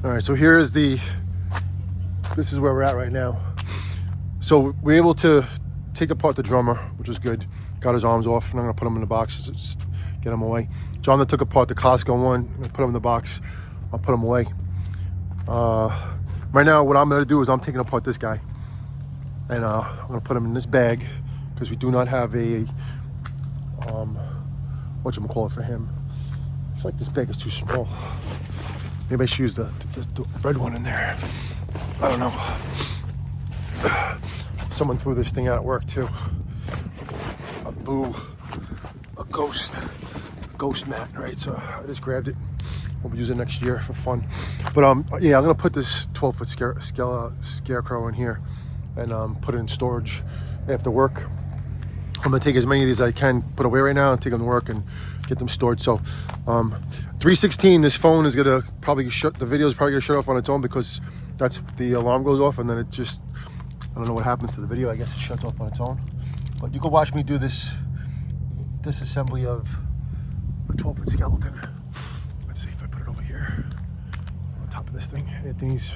All right, so here is this is where we're at right now. So we're able to take apart the drummer, which was good. Got his arms off, and I'm gonna put him in the box, just get him away. John that took apart the Costco one, I'm gonna put him in the box. I'll put him away. Right now, what I'm gonna do is I'm taking apart this guy, and I'm gonna put him in this bag because we do not have a whatchamacallit for him. It's like this bag is too small. Maybe I should use the red one in there. I don't know. Someone threw this thing out at work too. A ghost mat, right? So I just grabbed it. We'll be using it next year for fun. But yeah, I'm gonna put this 12-foot scarecrow in here and put it in storage after work. I'm gonna take as many of these as I can put away right now and take them to work and get them stored. So 3:16, this phone is gonna probably the video is probably gonna shut off on its own because that's the alarm goes off, and then it just, I don't know what happens to the video. I guess it shuts off on its own. But you can watch me do this disassembly of the 12-foot skeleton. Let's see if I put it over here on top of this thing. Anthony's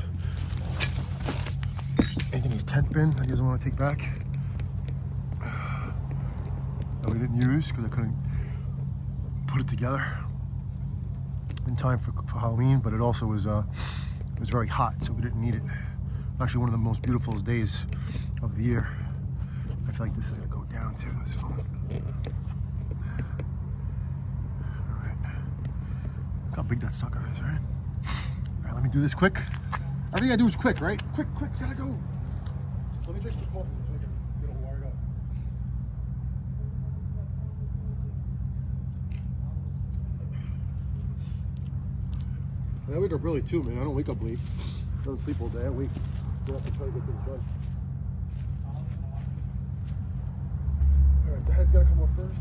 tent bin that he doesn't want to take back. That we didn't use because I couldn't put it together in time for Halloween, but it also was very hot, so we didn't need it. Actually, one of the most beautiful days of the year. I feel like this is gonna go down too, this phone. All right, look how big that sucker is, right? All right, let me do this quick. Everything I do is quick, right? Quick, gotta go. Let me drink some coffee so I can get all wired up. I wake up early too, man. I don't wake up late. I don't sleep all day. I wake up and try to get things done. All right, the head's gotta come off first.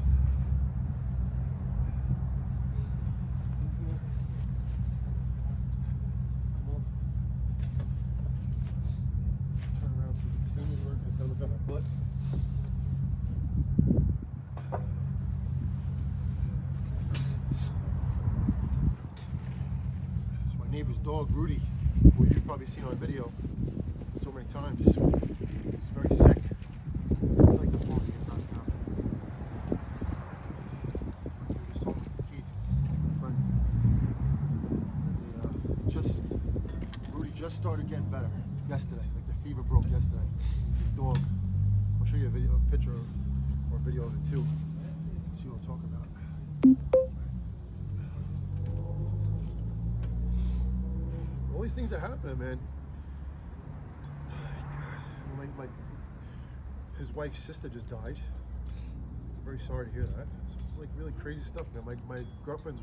Turn around so you can see me work instead of looking at my butt. Neighbor's dog, Rudy, who you've probably seen on video so many times. He's very sick. I like the phone gets out of town. Just talking to Keith, my friend. Rudy just started getting better yesterday. Like the fever broke yesterday. His dog. I'll show you a picture or video of it too. See what I'm talking about. All these things are happening, man. His wife's sister just died. I'm very sorry to hear that. So it's like really crazy stuff, man. My girlfriend's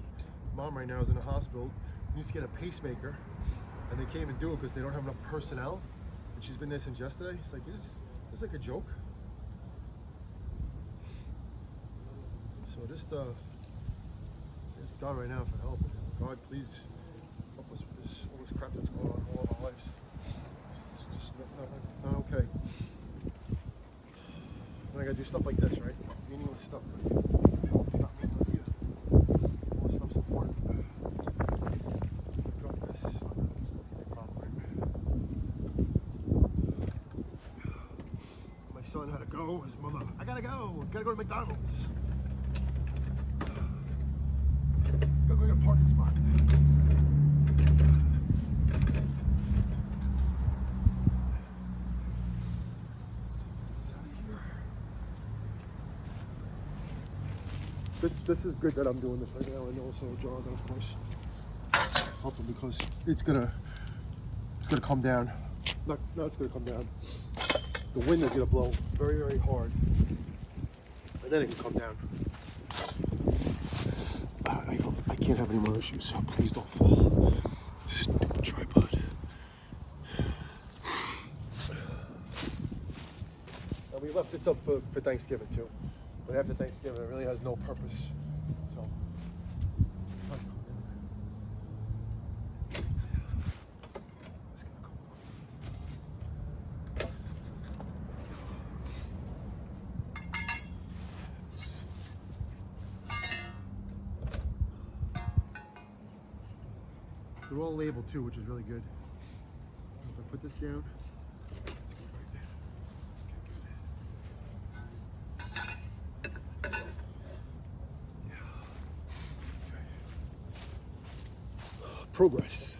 mom right now is in the hospital. Needs to get a pacemaker, and they can't even do it because they don't have enough personnel. And she's been there since yesterday. It's like this is like a joke. So just ask God right now for help. God, please help us with all this crap that's going on in all of our lives. It's just not okay. And I gotta do stuff like this, right? Meaningless stuff. It's not meaningless either. All this stuff's important. Drop this. It's not a big problem, right? My son had to go. His mother, I gotta go. Gotta go to McDonald's. Gotta go to a parking spot. This is good that I'm doing this right now, and also John, of course, help him because it's gonna come down. No, it's gonna come down. The wind is gonna blow very, very hard, and then it can come down. I can't have any more issues, so please don't fall. Stupid tripod. And we left this up for Thanksgiving too. But after Thanksgiving, it really has no purpose. So, They're all labeled too, which is really good. If I put this down, let's go right there. Okay, good. Yeah. Okay. Progress.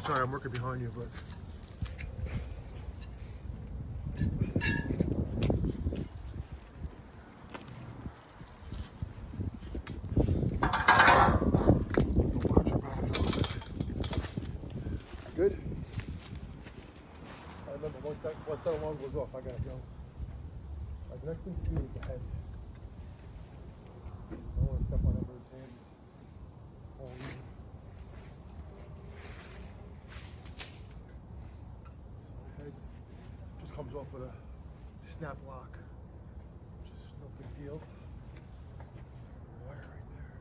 Sorry, I'm working behind you, but good. I remember once that alarm goes off, I gotta go. Like, the next thing to do is the head. I don't want to step on that bird's hand. Just comes off with a snap lock, which is no big deal. Wire right there.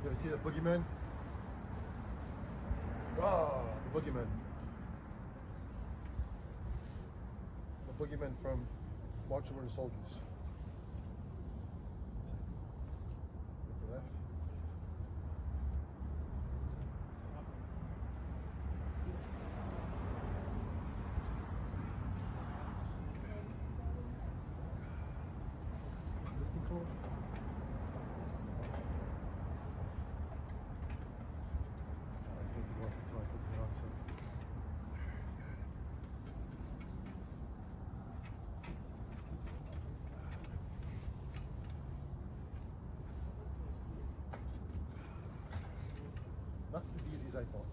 You ever see the boogeyman? Ah, the boogeyman. The boogeyman from Marching with the Soldiers. Look to the left. This thing cool? Not as easy as I thought.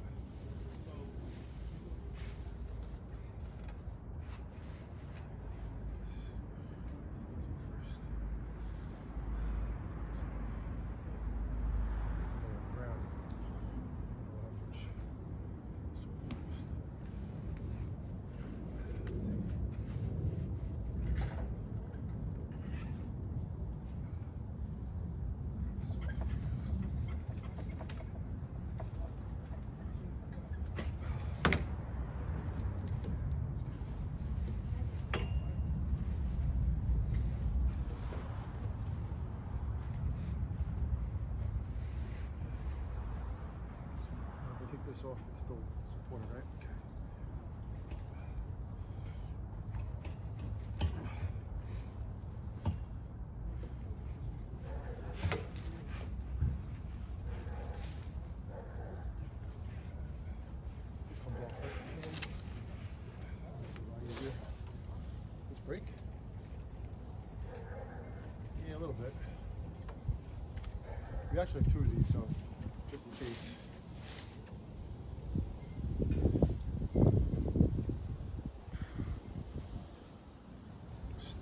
Take this off, it's still supported, right? Okay. This comes off, right? This brake? Yeah, a little bit. We actually have two of these, so just in case.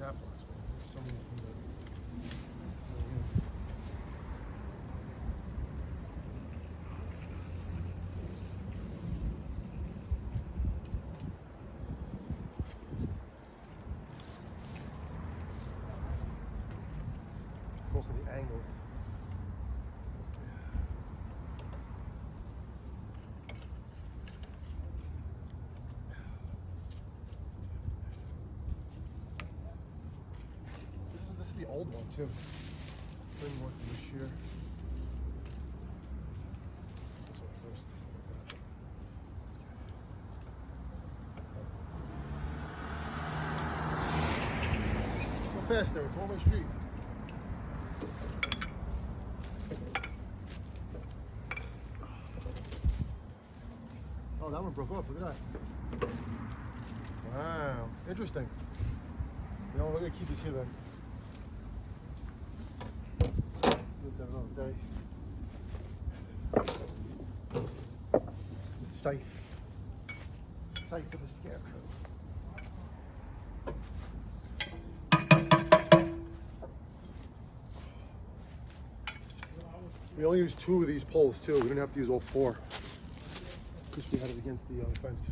tap box, man. There's so many things that. Also the angle. This is the old one too. Bring one from this year. This one first. Go faster, it's on my street. Oh, that one broke off. Look at that. Wow, interesting. You know, we're gonna keep this here then. Leave that another day. The safe. Safe for the scarecrow. We only used 2 of these poles too. We didn't have to use all 4. Because we had it against the fence.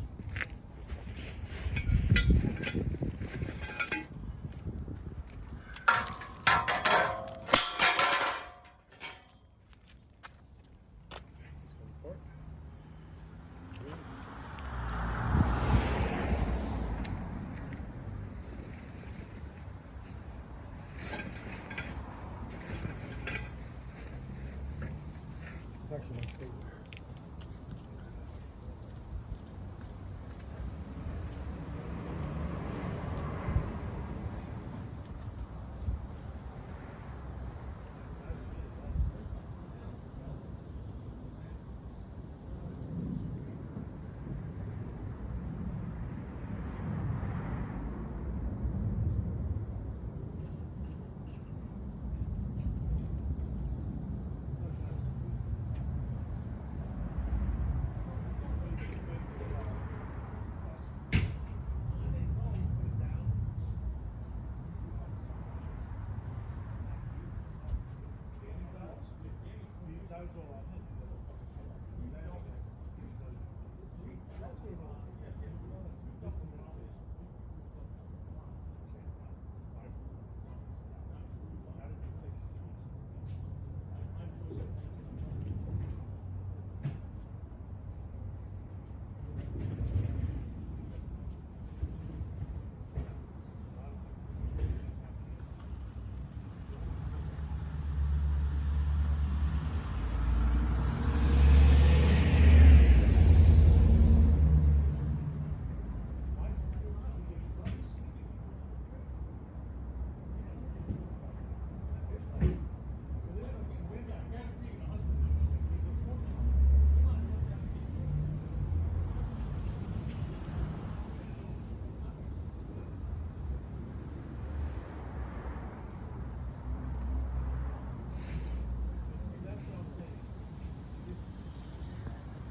It's actually my favorite.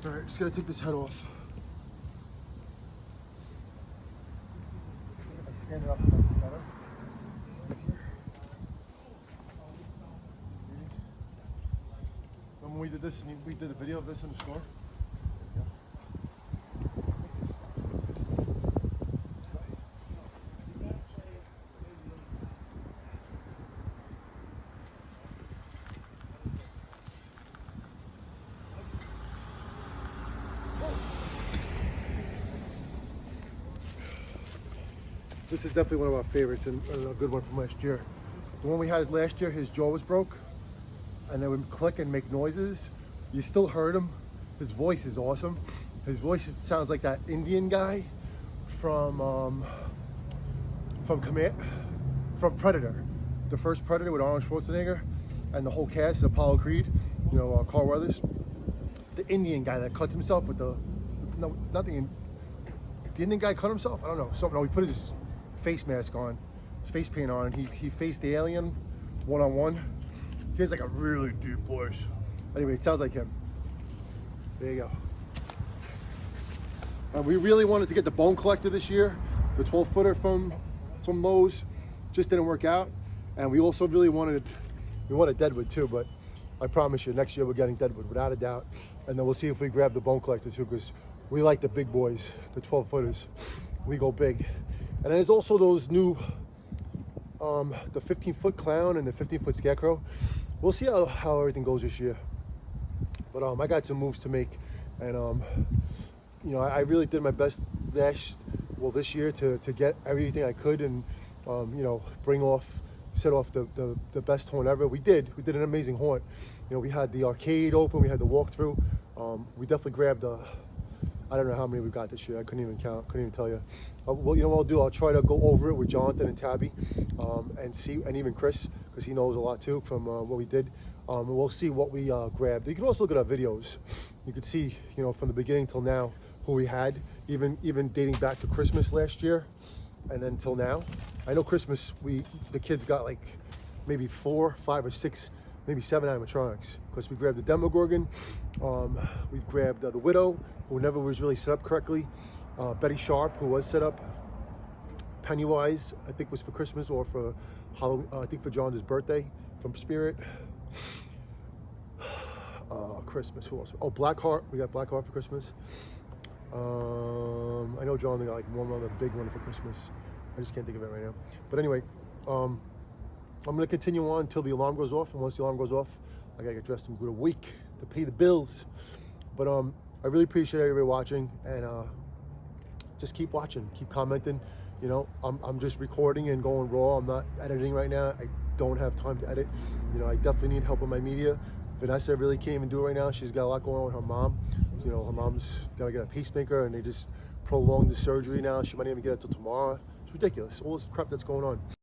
All right, just gotta take this head off. If I stand it up, it might be better. Remember when we did this and we did a video of this in the store? This is definitely one of our favorites and a good one from last year. The one we had last year, his jaw was broke and it would click and make noises. You still heard him. His voice is awesome. His voice sounds like that Indian guy from Predator. The first Predator with Arnold Schwarzenegger and the whole cast, Apollo Creed, you know, Carl Weathers. The Indian guy that cuts himself with the, no, nothing. The Indian guy cut himself? I don't know. Something. No, he put his face mask on, his face paint on, and he faced the alien one-on-one. He has like a really deep voice. Anyway, it sounds like him. There you go. And we really wanted to get the bone collector this year, the 12-footer from Lowe's. just didn't work out. And we also really wanted Deadwood too, but I promise you, next year we're getting Deadwood without a doubt. And then we'll see if we grab the bone collector too, because we like the big boys, the 12-footers. We go big. And then there's also those new, the 15-foot clown and the 15-foot scarecrow. We'll see how everything goes this year. But I got some moves to make, and you know, I really did my best this year to get everything I could, and you know, set off the best haunt ever. We did an amazing haunt. You know, we had the arcade open, we had the walkthrough. We definitely grabbed I don't know how many we got this year. I couldn't even count, couldn't even tell you. Well, you know what I'll do? I'll try to go over it with Jonathan and Tabby, and see, and even Chris, because he knows a lot too from what we did. And we'll see what we grabbed. You can also look at our videos. You can see, you know, from the beginning till now who we had, even dating back to Christmas last year, and then till now. I know Christmas, the kids got like maybe 4, 5, or 6, maybe 7 animatronics, because we grabbed the Demogorgon, we grabbed the Widow, who never was really set up correctly, Betty Sharp, who was set up, Pennywise, I think was for Christmas or for Halloween, I think for John's birthday from Spirit. Christmas, who else? Oh, Blackheart, we got Blackheart for Christmas. I know John got like one other big one for Christmas. I just can't think of it right now. But anyway, I'm gonna continue on until the alarm goes off, and once the alarm goes off, I gotta get dressed and go to week to pay the bills. But I really appreciate everybody watching, and just keep watching, keep commenting. You know, I'm just recording and going raw. I'm not editing right now. I don't have time to edit. You know, I definitely need help with my media. Vanessa really can't even do it right now. She's got a lot going on with her mom. You know, her mom's gotta get a pacemaker, and they just prolonged the surgery now. She might not even get it till tomorrow. It's ridiculous, all this crap that's going on.